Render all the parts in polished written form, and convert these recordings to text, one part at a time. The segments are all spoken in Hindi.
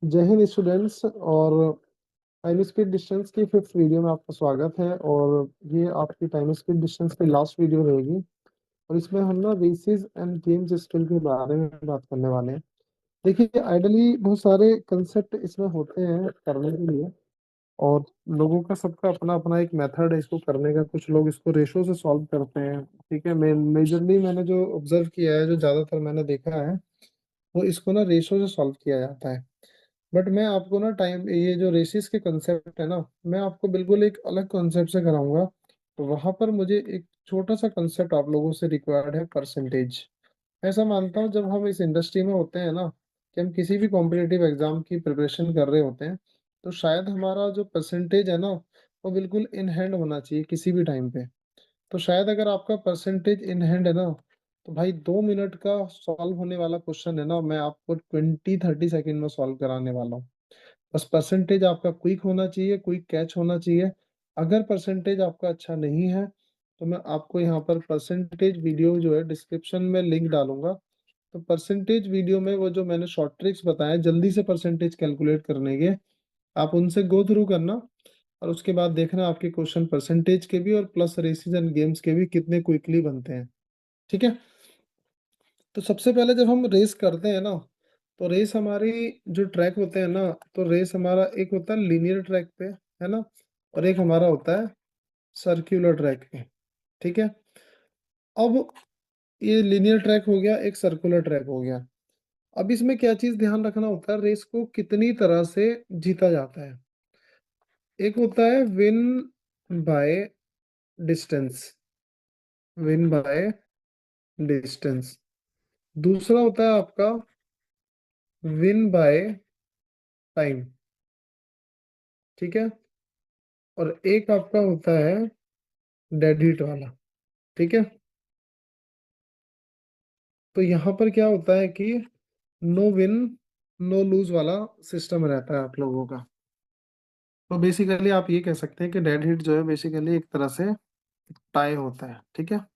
जय हिंद स्टूडेंट्स। और टाइम स्पीड डिस्टेंस की फिफ्थ वीडियो में आपका स्वागत है। और ये आपकी टाइम स्पीड डिस्टेंस की लास्ट वीडियो रहेगी। और इसमें हम ना रेसेस एंड गेम्स स्किल के बारे में बात करने वाले हैं। देखिए, आइडली बहुत सारे कंसेप्ट इसमें होते हैं करने के लिए। और लोगों का सबका अपना अपना एक मेथड है इसको करने का। कुछ लोग इसको रेशो से सॉल्व करते हैं। ठीक है, मेजरली मैंने जो ऑब्जर्व किया है, जो ज्यादातर मैंने देखा है, वो इसको ना रेशो से सॉल्व किया जाता है। बट मैं आपको ना टाइम ये जो रेसिस के कंसेप्ट है ना, मैं आपको बिल्कुल एक अलग कॉन्सेप्ट से कराऊंगा। तो वहां पर मुझे एक छोटा सा कंसेप्ट आप लोगों से रिक्वायर्ड है, परसेंटेज। ऐसा मानता हूँ जब हम इस इंडस्ट्री में होते हैं ना, कि हम किसी भी कॉम्पिटिटिव एग्जाम की प्रिपरेशन कर रहे होते हैं, तो शायद हमारा जो परसेंटेज है ना, वो बिल्कुल इन हैंड होना चाहिए किसी भी टाइम पे। तो शायद अगर आपका परसेंटेज इन हैंड है ना, तो भाई 2 मिनट का सॉल्व होने वाला क्वेश्चन है ना, मैं आपको 20-30 सेकेंड में सॉल्व कराने वाला हूँ। बस परसेंटेज आपका क्विक होना चाहिए, क्विक कैच होना चाहिए। अगर परसेंटेज आपका अच्छा नहीं है, तो मैं आपको यहाँ पर परसेंटेज वीडियो जो है डिस्क्रिप्शन में लिंक डालूंगा। तो परसेंटेज वीडियो में वो जो मैंने शॉर्ट ट्रिक्स बताए जल्दी से परसेंटेज कैलकुलेट करने के, आप उनसे गो थ्रू करना। और उसके बाद देखना आपके क्वेश्चन परसेंटेज के भी और प्लस रेसिस एंड गेम्स के भी कितने क्विकली बनते हैं। ठीक है। तो सबसे पहले जब हम रेस करते हैं ना, तो रेस हमारी जो ट्रैक होते हैं ना, तो रेस हमारा एक होता है लीनियर ट्रैक पे, है ना। और एक हमारा होता है सर्क्यूलर ट्रैक पे। ठीक है। अब ये लीनियर ट्रैक हो गया, एक सर्कुलर ट्रैक हो गया। अब इसमें क्या चीज ध्यान रखना होता है, रेस को कितनी तरह से जीता जाता है। एक होता है win by distance, win by distance. दूसरा होता है आपका विन बाय टाइम। ठीक है। और एक आपका होता है डेड हीट वाला। ठीक है। तो यहाँ पर क्या होता है कि नो विन नो लूज वाला सिस्टम रहता है आप लोगों का। तो बेसिकली आप ये कह सकते हैं कि डेड हीट जो है बेसिकली एक तरह से टाई होता है। ठीक है।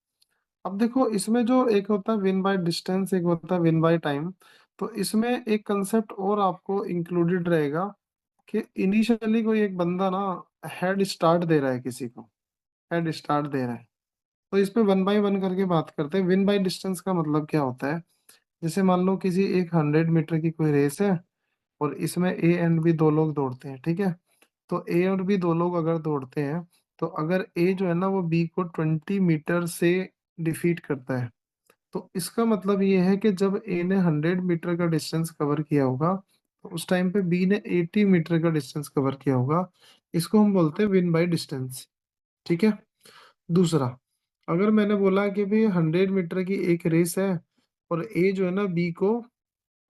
अब देखो, इसमें जो एक होता है विन बाय डिस्टेंस, एक होता है विन बाय टाइम। तो इसमें एक कंसेप्ट और आपको इंक्लूडेड रहेगा कि इनिशियली कोई एक बंदा ना हेड स्टार्ट दे रहा है किसी को, हेड स्टार्ट दे रहा है। तो इस पे वन बाय वन करके बात करते हैं। विन बाय डिस्टेंस का मतलब क्या होता है, जैसे मान लो किसी एक 100 मीटर की कोई रेस है, और इसमें ए एंड बी दो लोग दौड़ते हैं। ठीक है। तो ए और बी दो लोग अगर दौड़ते हैं, तो अगर ए जो है ना वो बी को 20 मीटर से डिफीट करता है, तो इसका मतलब ये है कि जब ए ने 100 मीटर का डिस्टेंस कवर किया होगा, तो उस टाइम पे बी ने 80 मीटर का डिस्टेंस कवर किया होगा। इसको हम बोलते हैं विन बाय डिस्टेंस। ठीक है। दूसरा, अगर मैंने बोला कि भाई 100 मीटर की एक रेस है, और ए जो है ना बी को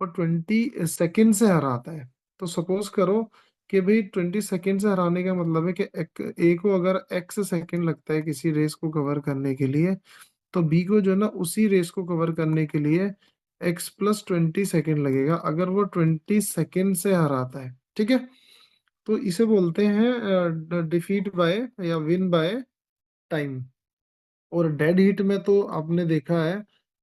वो 20 सेकेंड से हराता है। तो सपोज करो कि भाई 20 सेकेंड से हराने का मतलब है कि ए को अगर एक्स सेकेंड लगता है किसी रेस को कवर करने के लिए, तो बी को जो है ना उसी रेस को कवर करने के लिए x + 20 सेकेंड लगेगा, अगर वो 20 सेकेंड से हराता है। ठीक है। तो इसे बोलते हैं डिफीट बाय या विन बाय टाइम। और डेड हीट में तो आपने देखा है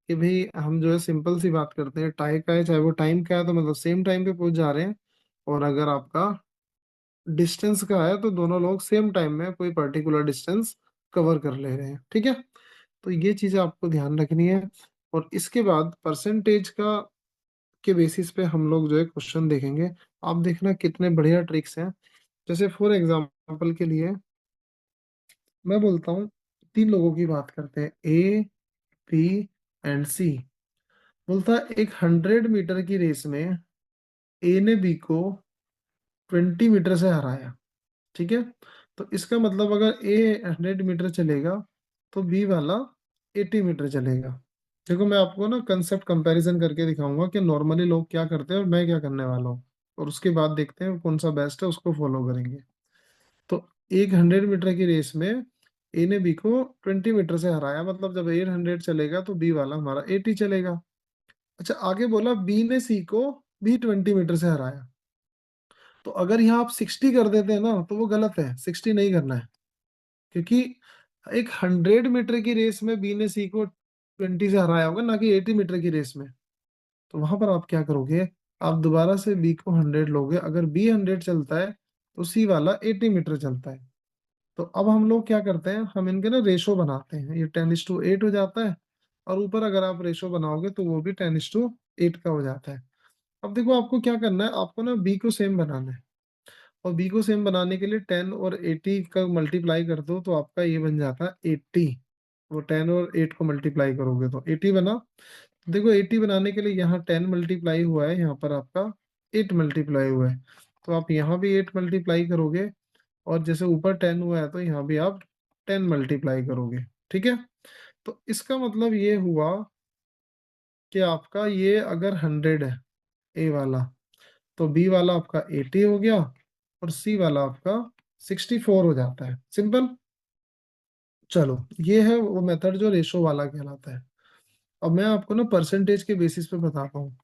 कि भाई हम जो है सिंपल सी बात करते हैं, टाई का है चाहे वो टाइम का है, तो मतलब सेम टाइम पे पहुंच जा रहे हैं। और अगर आपका डिस्टेंस का है, तो दोनों लोग सेम टाइम में कोई पर्टिकुलर डिस्टेंस कवर कर ले रहे हैं। ठीक है। तो ये चीजें आपको ध्यान रखनी है। और इसके बाद परसेंटेज का के बेसिस पे हम लोग जो है क्वेश्चन देखेंगे। आप देखना कितने बढ़िया ट्रिक्स हैं। जैसे फॉर एग्जाम्पल के लिए मैं बोलता हूँ, तीन लोगों की बात करते हैं, ए बी एंड सी। बोलता है एक 100 मीटर की रेस में ए ने बी को 20 मीटर से हराया। ठीक है। तो इसका मतलब अगर ए 100 मीटर चलेगा, तो बी वाला 80 मीटर चलेगा। देखो, मैं आपको ना कंसेप्ट कंपैरिजन करके दिखाऊंगा कि नॉर्मली लोग क्या करते हैं और मैं क्या करने वाला हूँ। और उसके बाद देखते हैं कौन सा बेस्ट है, उसको फॉलो करेंगे। तो एक 100 मीटर की रेस में ए ने बी को 20 मीटर से हराया, मतलब जब ए 100 चलेगा तो बी वाला हमारा 80 चलेगा। अच्छा, आगे बोला बी ने सी को भी 20 मीटर से हराया। तो अगर यहाँ आप 60 कर देते हैं ना, तो वो गलत है, 60 नहीं करना है। क्योंकि एक 100 मीटर की रेस में बी ने सी को 20 से हराया होगा, ना कि 80 मीटर की रेस में। तो वहां पर आप क्या करोगे, आप दोबारा से बी को 100 लोगे, अगर बी 100 चलता है तो सी वाला 80 मीटर चलता है। तो अब हम लोग क्या करते हैं, हम इनके ना रेशो बनाते हैं, ये 10:8 हो जाता है, और ऊपर अगर आप रेशो बनाओगे तो वो भी 10:8 का हो जाता है। अब देखो आपको क्या करना है, आपको ना बी को सेम बनाना है, और बी को सेम बनाने के लिए 10 और 80 का मल्टीप्लाई कर दो तो आपका ये बन जाता है 80। वो 10 और 8 को मल्टीप्लाई करोगे तो 80 बना। देखो 80 बनाने के लिए यहाँ 10 मल्टीप्लाई हुआ है, यहाँ पर आपका 8 मल्टीप्लाई हुआ है, तो आप यहाँ भी 8 मल्टीप्लाई करोगे, और जैसे ऊपर 10 हुआ है तो यहाँ भी आप 10 मल्टीप्लाई करोगे। ठीक है, तो इसका मतलब ये हुआ कि आपका ये अगर 100 है ए वाला, तो बी वाला आपका 80 हो गया, और सी वाला आपका 64 हो जाता है। सिंपल। चलो, ये है वो मेथड जो रेशो वाला कहलाता है। अब मैं आपको ना परसेंटेज के बेसिस पे बताता हूँ,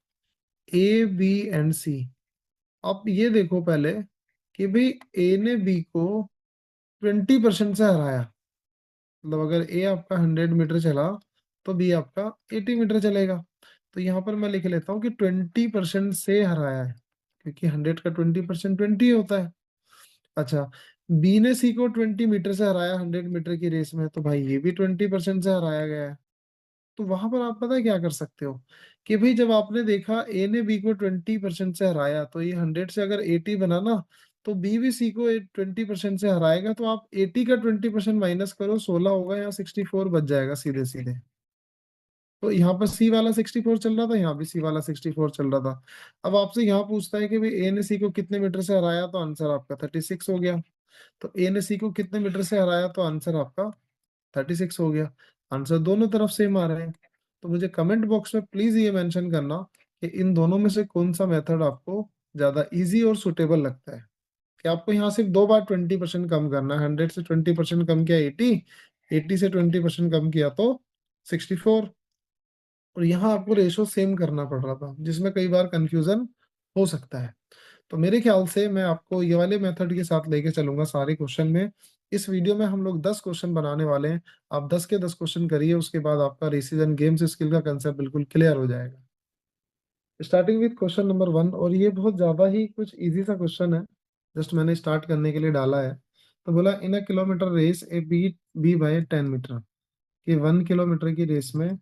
ए बी एंड सी। आप ये देखो पहले कि भाई ए ने बी को 20% से हराया, मतलब अगर ए आपका 100 मीटर चला तो बी आपका 80 मीटर चलेगा। तो यहाँ पर मैं लिख लेता हूँ कि 20% से हराया है, क्योंकि 100 का 20% 20 होता है। अच्छा, बी ने सी को 20 मीटर से हराया 100 मीटर की रेस में, तो भाई ये भी 20% से हराया गया है। तो वहां पर आप पता है क्या कर सकते हो, कि भाई जब आपने देखा ए ने बी को 20% से हराया, तो ये 100 से अगर 80 बना ना, तो बी भी सी को 20% से हराएगा, तो आप 80 का 20% माइनस करो, 16 होगा, यहाँ 64 बच जाएगा सीधे सीधे। तो यहाँ पर सी वाला 64 चल रहा था, यहाँ भी सी वाला 64 चल रहा था। अब आपसे यहाँ पूछता है कि भाई ए ने सी को कितने मीटर से हराया, तो आंसर आपका 36 हो गया। तो ए ने सी को कितने मीटर से हराया, तो आंसर आपका 36 हो गया। आंसर दोनों तरफ सेम आ रहे हैं। तो मुझे कमेंट बॉक्स में प्लीज ये मेंशन करना कि इन दोनों में से कौन सा मेथड आपको ज्यादा इजी और सुटेबल लगता है। कि आपको यहाँ सिर्फ 2 बार 20% कम करना है, 100 से 20% कम किया 80, 80 से 20% कम किया तो 64। और यहाँ आपको रेशो सेम करना पड़ रहा था, जिसमें कई बार कंफ्यूजन हो सकता है। तो मेरे ख्याल से मैं आपको ये वाले मेथड के साथ लेके चलूंगा सारे क्वेश्चन में। इस वीडियो में हम लोग 10 क्वेश्चन बनाने वाले हैं। आप 10 के 10 क्वेश्चन करिए, उसके बाद आपका रेसिजन गेम्स स्किल का कंसेप्ट बिल्कुल क्लियर हो जाएगा। स्टार्टिंग विद क्वेश्चन नंबर 1, और ये बहुत ज्यादा ही कुछ इजी सा क्वेश्चन है, जस्ट मैंने स्टार्ट करने के लिए डाला है। तो बोला in a kilometre race A beat B bye 10 metre, कि 1 किलोमीटर की रेस में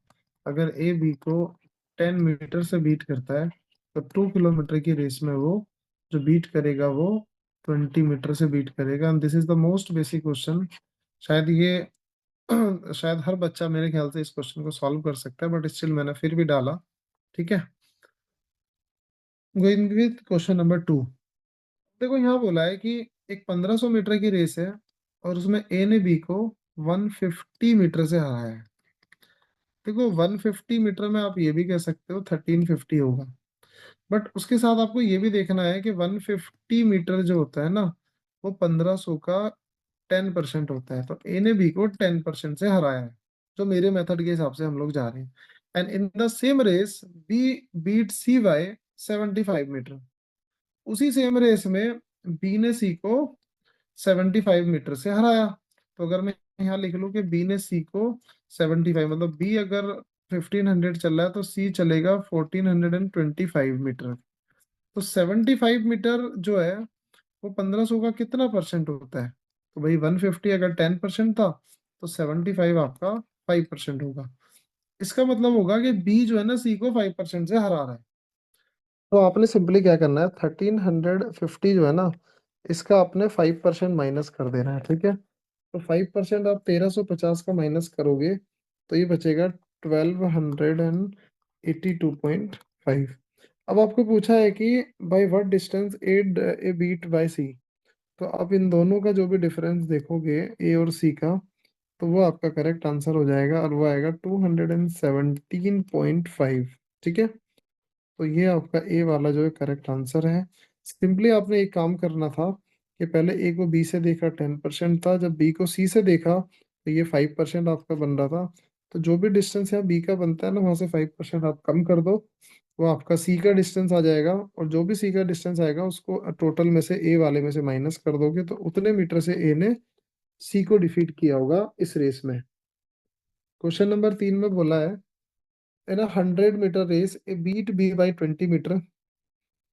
अगर ए बी को 10 मीटर से बीट करता है, तो 2 किलोमीटर की रेस में वो जो बीट करेगा वो 20 मीटर से बीट करेगा। And this is the most basic question. शायद ये शायद हर बच्चा मेरे ख्याल से इस क्वेश्चन को सॉल्व कर सकता है, बट स्टिल मैंने फिर भी डाला। ठीक है, गोइंग विद क्वेश्चन नंबर 2। देखो यहाँ बोला है कि एक 1500 मीटर की रेस है, और उसमें ए ने बी को 150 मीटर से हराया है। देखो 150 मीटर में आप ये भी कह सकते हो 1350 होगा, बट उसके साथ आपको ये भी देखना है कि 150 मीटर जो होता है ना, वो 1500 का 10% होता है। तो ए ने बी को 10% से हराया है, जो मेरे मेथड के हिसाब से हम लोग जा रहे हैं। And in the same race B beat C by 75 metre. उसी सेम रेस में बी ने सी को 75 मीटर से हराया। तो अगर मैं यहाँ लिख लूँ कि बी ने सी को 75, मतलब बी अगर 1500 चल रहा है तो सी चलेगा 1425 मीटर। तो 75 मीटर जो है वो 1500 का कितना परसेंट होता है, तो भाई 150 अगर 10% था, तो 75 आपका 5% होगा। इसका मतलब होगा कि बी जो है ना सी को 5% से हरा रहा है। तो आपने सिंपली क्या करना है, 1350 जो है ना, इसका आपने 5% माइनस कर देना है। ठीक है, तो 5% आप 1350 का माइनस करोगे, तो ये बचेगा 1282.5। अब आपको पूछा है कि by what distance A beat by C. तो आप इन दोनों का जो भी डिफरेंस देखोगे ए और सी का, तो वो आपका करेक्ट आंसर हो जाएगा, और वो आएगा 217.5। ठीक है, तो ये आपका ए वाला जो है करेक्ट आंसर है। सिंपली आपने एक काम करना था कि पहले ए को बी से देखा 10% था, जब बी को सी से देखा तो ये 5% आपका बन रहा था। तो जो भी डिस्टेंस यहाँ बी का बनता है ना, वहां से 5% आप कम कर दो, वो आपका सी का डिस्टेंस आ जाएगा, और जो भी सी का डिस्टेंस आएगा उसको टोटल में से ए वाले में से माइनस कर दोगे, तो उतने मीटर से ए ने सी को डिफीट किया होगा इस रेस में। क्वेश्चन नंबर 3 में बोला है in a 100 metre race A beat B by 20 metre,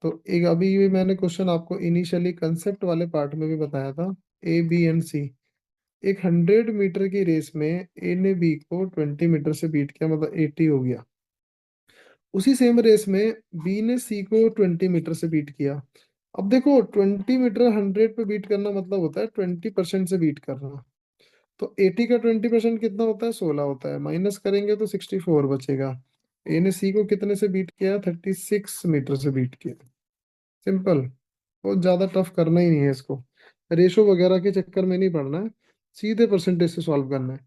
तो एक अभी ये मैंने क्वेश्चन आपको इनिशियली कंसेप्ट वाले पार्ट में भी बताया था। A B and C, एक 100 मीटर की रेस में ए ने बी को 20 मीटर से बीट किया, मतलब 80 हो गया। उसी सेम रेस में बी ने सी को 20 मीटर से बीट किया। अब देखो 20 मीटर 100 पे बीट करना मतलब होता है 20% से बीट करना। तो 80 का 20% कितना होता है? 16 होता है। माइनस करेंगे तो 64 बचेगा। ए ने सी को कितने से बीट किया? 36 मीटर से बीट किया। सिंपल। बहुत ज्यादा टफ करना ही नहीं है इसको। रेशो वगैरह के चक्कर में नहीं पड़ना है, सीधे परसेंटेज से सॉल्व करना है।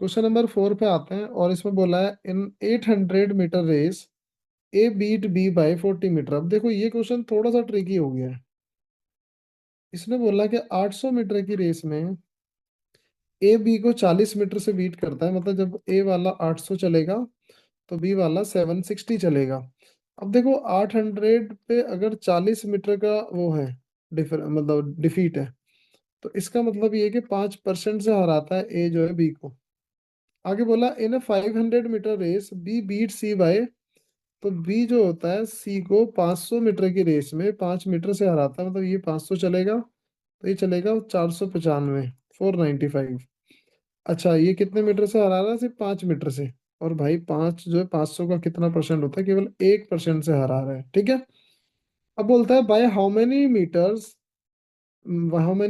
क्वेश्चन नंबर 4 पे आते हैं और इसमें बोला है इन 800 metre race A beat B bye 40 metre. अब देखो ये क्वेश्चन थोड़ा सा ट्रिकी हो गया है। इसने बोला कि 800 मीटर की रेस में ए बी को 40 मीटर से बीट करता है, मतलब जब ए वाला 800 चलेगा तो बी वाला 760 चलेगा। अब देखो 800 पे अगर 40 मीटर का वो है, मतलब डिफीट है, तो इसका मतलब ये है कि 5% से हराता है ए जो है बी को। आगे बोला इन ए 500 metre race B beat C bye, तो बी जो होता है सी को 500 मीटर की रेस में 5 मीटर से हराता है, मतलब ये 500 चलेगा तो ये चलेगा 495, 495। अच्छा ये कितने मीटर से हरा रहा है? सिर्फ 5 मीटर से। और भाई पाँच जो है 500 का कितना परसेंट होता है? केवल 1% से हरा रहा है, ठीक है। अब बोलता है by how many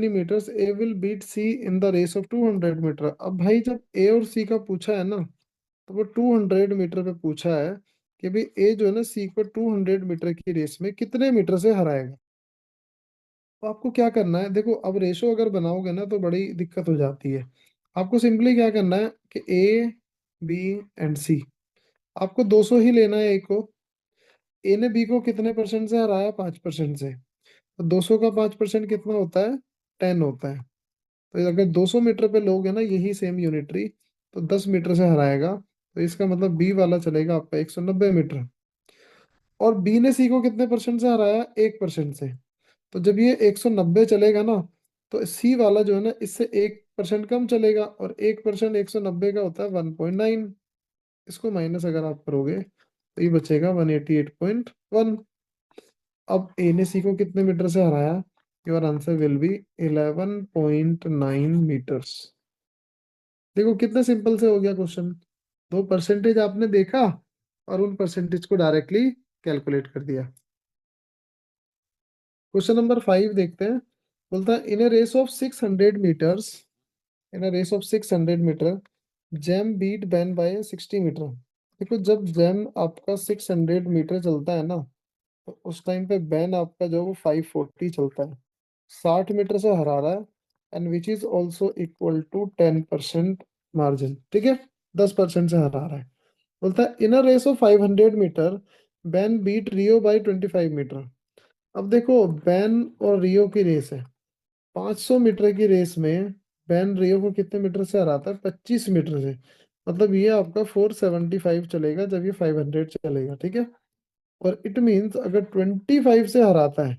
metres A will beat C in the race of 200 metre. अब भाई जब ए और सी का पूछा है ना, तो वो 200 मीटर पे पूछा है कि भाई ए जो है ना सी को 200 मीटर की रेस में कितने मीटर से हराएगा। तो आपको क्या करना है, देखो अब रेशो अगर बनाओगे ना तो बड़ी दिक्कत हो जाती है। आपको सिंपली क्या करना है कि ए बी एंड सी, आपको 200 ही लेना है। ए को, ए ने बी को कितने परसेंट से हराया? 5% से। तो 200 का 5% कितना होता है? 10 होता है। तो अगर 200 मीटर पे लोगे ना यही सेम यूनिटरी, तो 10 मीटर से हराएगा, तो इसका मतलब बी वाला चलेगा आपका 190 मीटर। और बी ने सी को कितने परसेंट से हराया? 1% से। तो जब ये 190 चलेगा ना, तो सी वाला जो है ना इससे 1% कम चलेगा, और 1% 190 का होता है 1.9। इसको माइनस अगर आप करोगे तो ये बचेगा 188.1। अब ए ने सी को कितने मीटर से हराया? Your answer will be 11.9 metres. देखो कितना सिंपल से हो गया क्वेश्चन। दो परसेंटेज आपने देखा और उन परसेंटेज को डायरेक्टली कैलकुलेट कर दिया। क्वेश्चन नंबर 5 देखते हैं। बोलता है in a race of 600 meters, in a race of 600 meter Jam beat Ben by 60 meter. देखो जब जैम आपका 600 मीटर चलता है ना, तो उस टाइम पे बैन आपका जो है वो 540 चलता है, 60 मीटर से हरा रहा है। And which is also equal to 10% margin, ठीक है। 10% से हरा रहा है। बोलता है in a race of 500 meter Ben beat Rio by 25 meter. अब देखो बैन और रियो की रेस है, 500 मीटर की रेस में बैन रियो को कितने मीटर से हराता है? 25 मीटर से। मतलब ये आपका 475 चलेगा जब ये 500 चलेगा, ठीक है। और इट मीन्स अगर 25 से हराता है,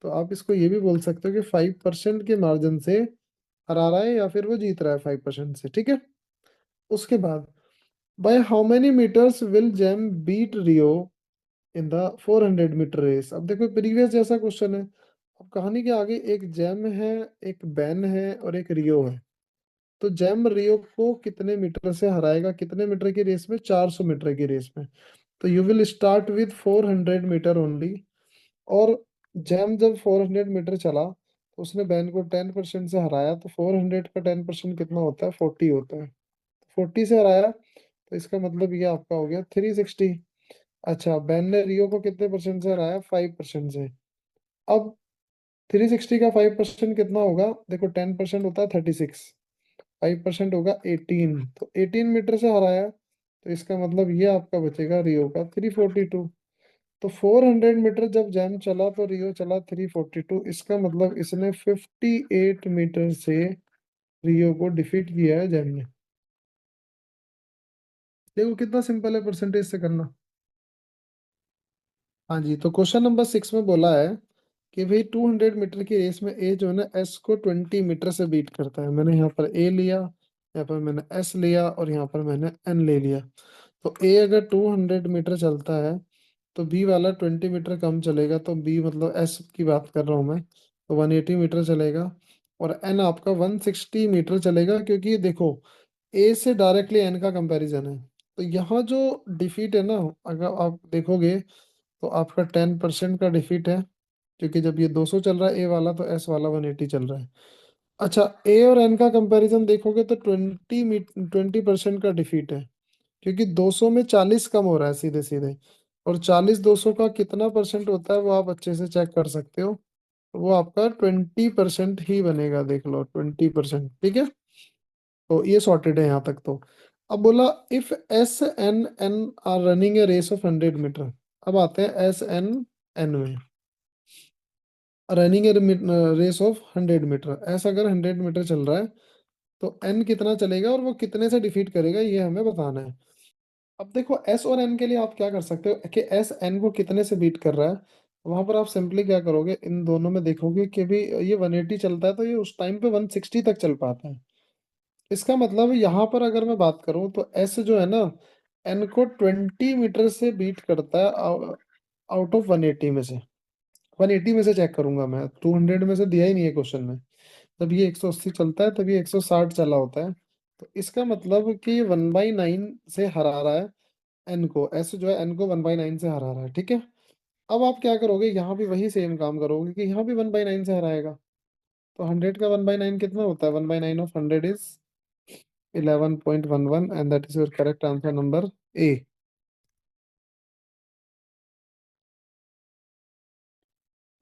तो आप इसको ये भी बोल सकते हो कि 5% के मार्जिन से हरा रहा है, या फिर वो जीत रहा है 5% से, ठीक है। उसके बाद by how many metres will Jam beat Rio in the 400 metre race. अब देखो प्रीवियस जैसा क्वेश्चन है। अब कहानी के आगे एक जैम है, एक बैन है और एक रियो है। तो जैम रियो को कितने मीटर से हराएगा? कितने मीटर की रेस में? 400 मीटर की रेस में। तो you will start with 400 metre only. और जैम जब 400 मीटर चला तो उसने बैन को 10% से हराया, तो 400 का 10% कितना होता है? 40 होता है। 40 से हराया, तो इसका मतलब ये आपका हो गया 360। अच्छा बैन ने रियो को कितने परसेंट से हराया? 5% से। अब 360 का 5% कितना होगा? देखो 10% होता है 36, 5% होगा 18, तो 18 मीटर से हराया, तो इसका मतलब ये आपका बचेगा रियो का 342। तो 400 मीटर जब जैम चला तो रियो चला 342। इसका मतलब इसने 58 मीटर से रियो को डिफीट किया है जैम ने। देखो कितना सिंपल है परसेंटेज से करना। हाँ जी, तो क्वेश्चन नंबर 6 में बोला है कि भाई 200 मीटर की रेस में ए जो है ना एस को 20 मीटर से बीट करता है। मैंने यहाँ पर ए लिया, यहाँ पर मैंने एस लिया और यहाँ पर मैंने एन ले लिया। तो ए अगर 200 मीटर चलता है तो बी वाला 20 मीटर कम चलेगा, तो बी मतलब एस की बात कर रहा हूँ मैं, तो 180 मीटर चलेगा। और एन आपका 160 मीटर चलेगा, क्योंकि देखो ए से डायरेक्टली एन का कंपैरिजन है। तो यहाँ जो डिफीट है ना, अगर आप देखोगे तो आपका 10% का डिफीट है, क्योंकि जब ये 200 चल रहा है ए वाला, तो एस वाला 180 चल रहा है। अच्छा, ए और एन का कंपैरिजन देखोगे तो 20% का डिफीट है, क्योंकि 200 में 40 कम हो रहा है सीधे सीधे। और 40 200 का कितना परसेंट होता है वो आप अच्छे से चेक कर सकते हो। वो आपका 20% ही बनेगा, देख लो 20%, ठीक है। तो ये सॉर्टेड है यहाँ तक तो। अब बोला if S and N are running a race of 100 metre. अब आते हैं एस एन एन में। Running a race of 100 metre, ऐसा अगर 100 मीटर चल रहा है तो एन कितना चलेगा और वो कितने से डिफीट करेगा, ये हमें बताना है। अब देखो एस और एन के लिए आप क्या कर सकते हो कि एस एन को कितने से बीट कर रहा है, वहां पर आप सिंपली क्या करोगे, इन दोनों में देखोगे कि भी ये 180 चलता है, तो ये उस टाइम पे 160 तक चल पाता है। इसका मतलब यहाँ पर अगर मैं बात करूँ तो एस जो है ना, एन को 20 मीटर से बीट करता है आउट ऑफ 180 में से। 180 में से चेक करूंगा मैं, 200 में से दिया ही नहीं है क्वेश्चन में। जब ये 180 चलता है तब ये 160 चला होता है। तो इसका मतलब कि 1/9 से हरा रहा है एन को, एस जो है एन को 1/9 से हरा रहा है, ठीक है। अब आप क्या करोगे, यहाँ भी वही सेम काम करोगे कि यहाँ भी 1/9 से हराएगा। तो 100 का 1/9 कितना होता है, 1/9 of 100 is 11.11, and that is your correct answer number A.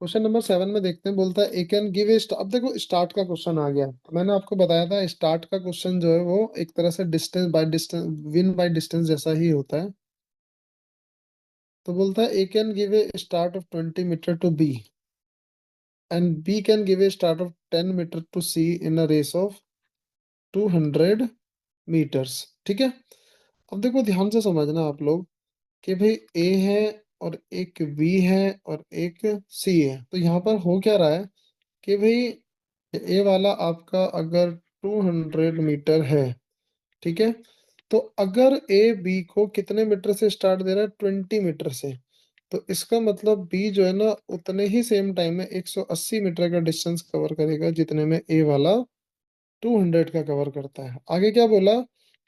Question number 7 में देखते हैं, बोलता है ए कैन गिव ए। अब देखो स्टार्ट का क्वेश्चन आ गया, तो मैंने आपको बताया था स्टार्ट का क्वेश्चन जो है वो एक तरह से distance by distance, win by distance जैसा ही होता है। तो बोलता है A can give a start of 20 meter to B, and B can give a start of 10 meter to C in a race of 200 meters, ठीक है। अब देखो ध्यान से समझना आप लोग कि भाई ए है और एक बी है और एक सी है। तो यहाँ पर हो क्या रहा है कि भाई ए वाला आपका अगर 200 मीटर है, ठीक है, तो अगर ए बी को कितने मीटर से स्टार्ट दे रहा है, 20 मीटर से, तो इसका मतलब बी जो है ना उतने ही सेम टाइम में 180 मीटर का डिस्टेंस कवर करेगा जितने में ए वाला 200 का कवर करता है। आगे क्या बोला,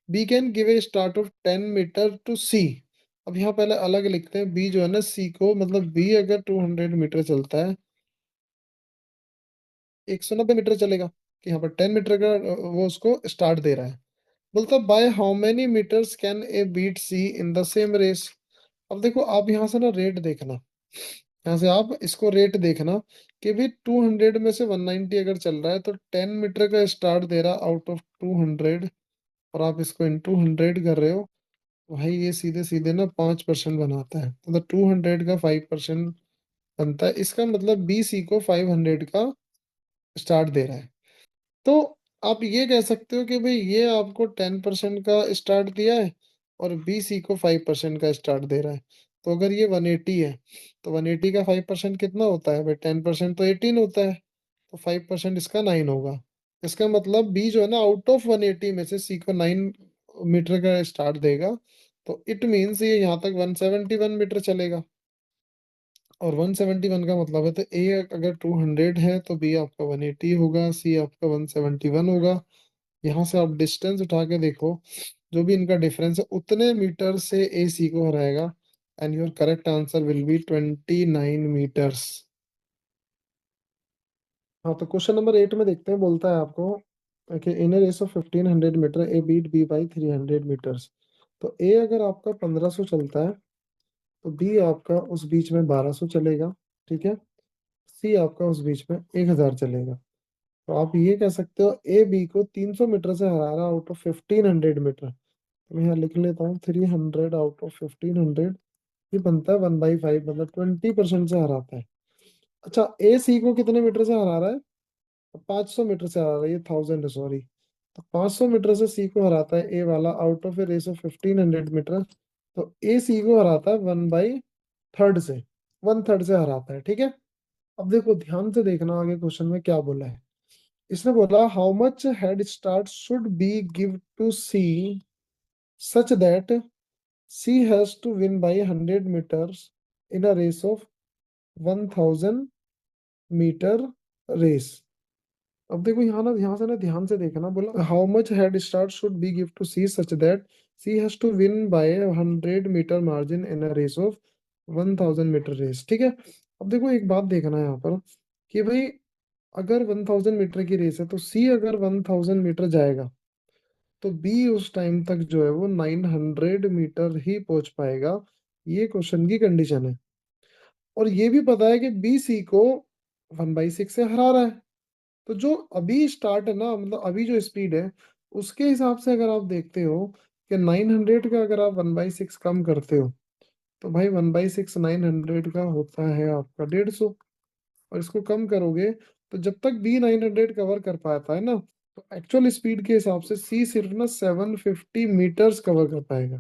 B can give a start of 10 meter to C. अब यहाँ पहले अलग लिखते हैं, बी जो है ना सी को, मतलब बी अगर 200 मीटर चलता है, 190 मीटर चलेगा, कि यहाँ पर 10 मीटर का वो उसको स्टार्ट दे रहा है। बोलता by how many metres can A beat C in the same race. अब देखो आप यहाँ से ना रेट देखना, यहाँ से आप इसको रेट देखना कि भी 200 में से 190 अगर चल रहा है, तो 10 मीटर का स्टार्ट दे रहा आउट ऑफ 200, और आप इसको इंटू 100 कर रहे हो, भाई ये सीधे सीधे ना 5% बनाता है। तो 200 का 5% बनता है, इसका मतलब बी सी को 500 का स्टार्ट दे रहा है। तो आप ये कह सकते हो कि भाई ये आपको 10% का स्टार्ट दिया है और बी सी को 5% का स्टार्ट दे रहा है। तो अगर ये 180 है, तो 180 का 5% कितना होता है भाई, 10% तो 18 होता है, तो 5% इसका 9 होगा। इसका मतलब बी जो है ना आउट ऑफ 180 में से सी को 9 मीटर का स्टार्ट देगा। तो इट मीन्स ये यहाँ तक 171 मीटर चलेगा। और 171 का मतलब है, तो ए अगर 200 है तो बी आपका 180 होगा, सी आपका 171 होगा। यहाँ से आप डिस्टेंस उठा के देखो, जो भी इनका डिफरेंस है उतने मीटर से ए सी को हराएगा, and your correct answer will be 29 meters. हाँ, तो क्वेश्चन नंबर 8 में देखते हैं, बोलता है आपको कि in race of 1500 meter A beat B by 300 meters. तो ए अगर आपका 1500 चलता है, तो बी आपका उस बीच में 1200 चलेगा, ठीक है। सी आपका उस बीच में 1000 चलेगा। तो आप ये कह सकते हो ए बी को 300 मीटर से हरा रहा आउट ऑफ 1500 मीटर। तो मैं यहाँ लिख लेता हूँ 300 आउट ऑफ 1500, ये बनता है 1/5, मतलब 20% से हराता है। अच्छा, ए सी को कितने मीटर से हरा रहा है, 500 मीटर से हरा रहा है, ये 1000 है सॉरी। तो 500 मीटर से सी को हराता है ए वाला out of a race of 1500 metre. तो ए सी को हराता है 1/3 से, 1/3 से हराता है, ठीक है। अब देखो ध्यान से देखना आगे क्वेश्चन में क्या बोला है। इसने बोला how much head start should be give to C such that C has to win by 100 metres in a race of 1000 metre race. अब देखो यहाँ ना, यहाँ से ना ध्यान से देखना, बोला how much head start should be give to C such that C has to win by 100 metre margin in a race of 1000 metre race. ठीक है। अब देखो एक बात देखना है यहाँ पर कि भाई अगर 1000 मीटर की रेस है तो सी अगर 1000 मीटर जाएगा तो बी उस टाइम तक जो है वो 900 मीटर ही पहुंच पाएगा। ये क्वेश्चन की कंडीशन है। और ये भी पता है कि बी सी को 1/6 से हरा रहा है। तो जो अभी स्टार्ट है ना, मतलब अभी जो स्पीड है उसके हिसाब से अगर आप देखते हो कि 900 का अगर आप 1/6 कम करते हो तो भाई 1/6 900 का होता है आपका 150। और इसको कम करोगे तो जब तक बी 900 कवर कर पाता है ना, तो एक्चुअल स्पीड के हिसाब से सी सिर्फ ना 750 मीटर्स कवर कर पाएगा।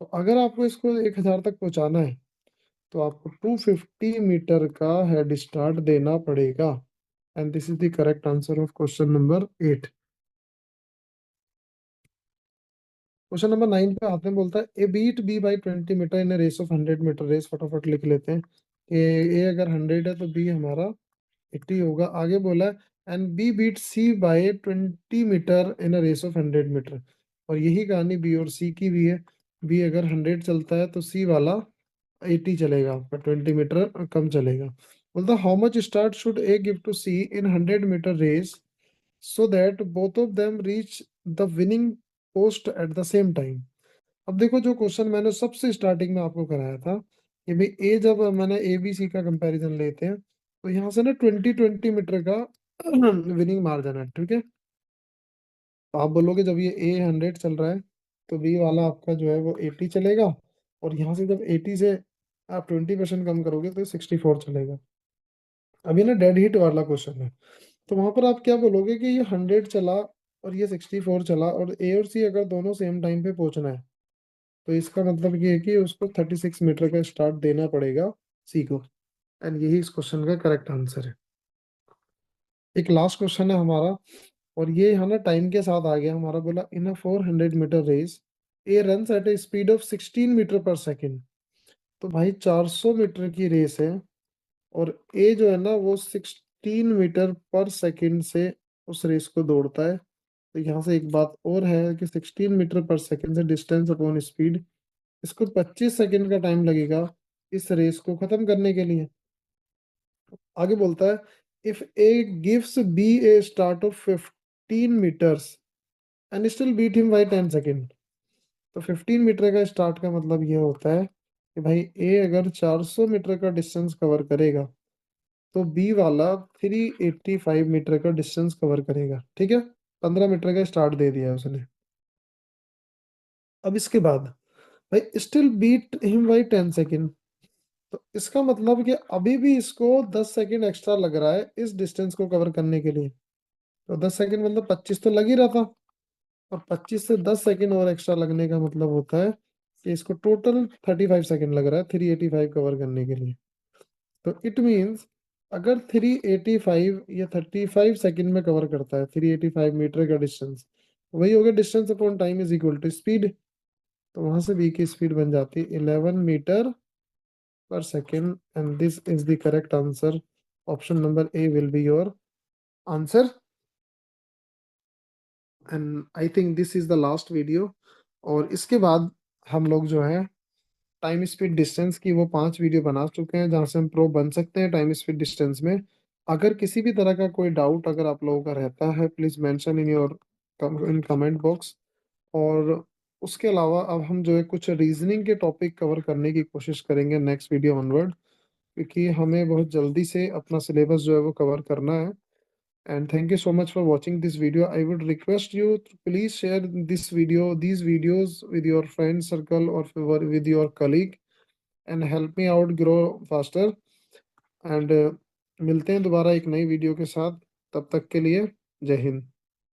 तो अगर आपको इसको 1000 तक पहुंचाना है तो आपको 250 मीटर का हेड स्टार्ट देना पड़ेगा। And this is the correct answer of question number 8। Question number 9 पे आते हैं, बोलता है A beat B by 20 metre in race of 100 metre race. फटाफट लिख लेते हैं कि ए अगर 100 है तो बी हमारा 80 होगा। आगे बोला है and B beat C by 20 metre in race of 100 metre. और यही कहानी बी और सी की भी है। बी अगर 100 चलता है तो सी वाला 80 चलेगा, आपका 20 मीटर कम चलेगा। बोलता how much start should A give to C in 100 metre race so that both of them reach the winning post at the same time. अब देखो जो क्वेश्चन मैंने सबसे स्टार्टिंग में आपको कराया था कि भाई ए जब मैंने ए बी सी का कंपैरिजन लेते हैं तो यहाँ से ना 20 20 मीटर का विनिंग मार्जिन है। ठीक है। तो आप बोलोगे जब ये ए 100 चल रहा है तो बी वाला आपका जो है वो 80 चलेगा। और यहाँ से जब 80 से आप 20% कम करोगे तो 64 चलेगा। अभी ना डेड हिट वाला क्वेश्चन है। तो वहां पर आप क्या बोलोगे कि ये 100 चला और ये 64 चला और ए और सी अगर दोनों सेम टाइम पे पहुंचना है तो इसका मतलब ये है कि उसको 36 मीटर का स्टार्ट देना पड़ेगा सी को। एंड यही इस क्वेश्चन का करेक्ट आंसर है। एक लास्ट क्वेश्चन है हमारा, और ये यहाँ ना टाइम के साथ आ गया हमारा। बोला in a 400 metre race A run at a speed of 16 metre per second. तो भाई 400 मीटर की रेस है और ए जो है ना वो 16 मीटर पर सेकेंड से उस रेस को दौड़ता है। तो यहाँ से एक बात और है कि 16 मीटर पर सेकेंड से डिस्टेंस अपॉन स्पीड, इसको 25 सेकेंड का टाइम लगेगा इस रेस को खत्म करने के लिए। आगे बोलता है if A gives B a start of 15 metres and still beat him by 10 second. तो 15 मीटर का स्टार्ट का मतलब ये होता है कि भाई ए अगर 400 मीटर का डिस्टेंस कवर करेगा तो बी वाला 385 मीटर का डिस्टेंस कवर करेगा। ठीक है। 15 मीटर का स्टार्ट दे दिया है उसने। अब इसके बाद भाई still beat him by 10 second. तो इसका मतलब कि अभी भी इसको 10 सेकेंड एक्स्ट्रा लग रहा है इस डिस्टेंस को कवर करने के लिए। तो 10 सेकेंड मतलब 25 तो लग ही रहा था। और 25 से 10 सेकेंड और एक्स्ट्रा लगने का मतलब होता है कि इसको टोटल 35 सेकेंड लग रहा है 385 कवर करने के लिए। तो इट मीन्स अगर 385 या 35 सेकेंड में कवर करता है 385 मीटर का डिस्टेंस, वही हो गया distance upon time is equal to speed. तो वहां से v की स्पीड बन जाती है 11 metre per second. And this is the correct answer. Option number A will be your answer. And I think this is the last video. और इसके बाद हम लोग जो है टाइम स्पीड डिस्टेंस की वो 5 वीडियो बना चुके हैं जहाँ से हम प्रो बन सकते हैं टाइम स्पीड डिस्टेंस में। अगर किसी भी तरह का कोई डाउट अगर आप लोगों का रहता है please mention in your in comment box. और उसके अलावा अब हम जो है कुछ रीजनिंग के टॉपिक कवर करने की कोशिश करेंगे नेक्स्ट वीडियो ऑनवर्ड, क्योंकि हमें बहुत जल्दी से अपना सिलेबस जो है वो कवर करना है। And thank you so much for watching this video. I would request you to please share these videos with your friend circle or with your colleague and help me out grow faster. And मिलते हैं दोबारा एक नई वीडियो के साथ। तब तक के लिए जय हिंद।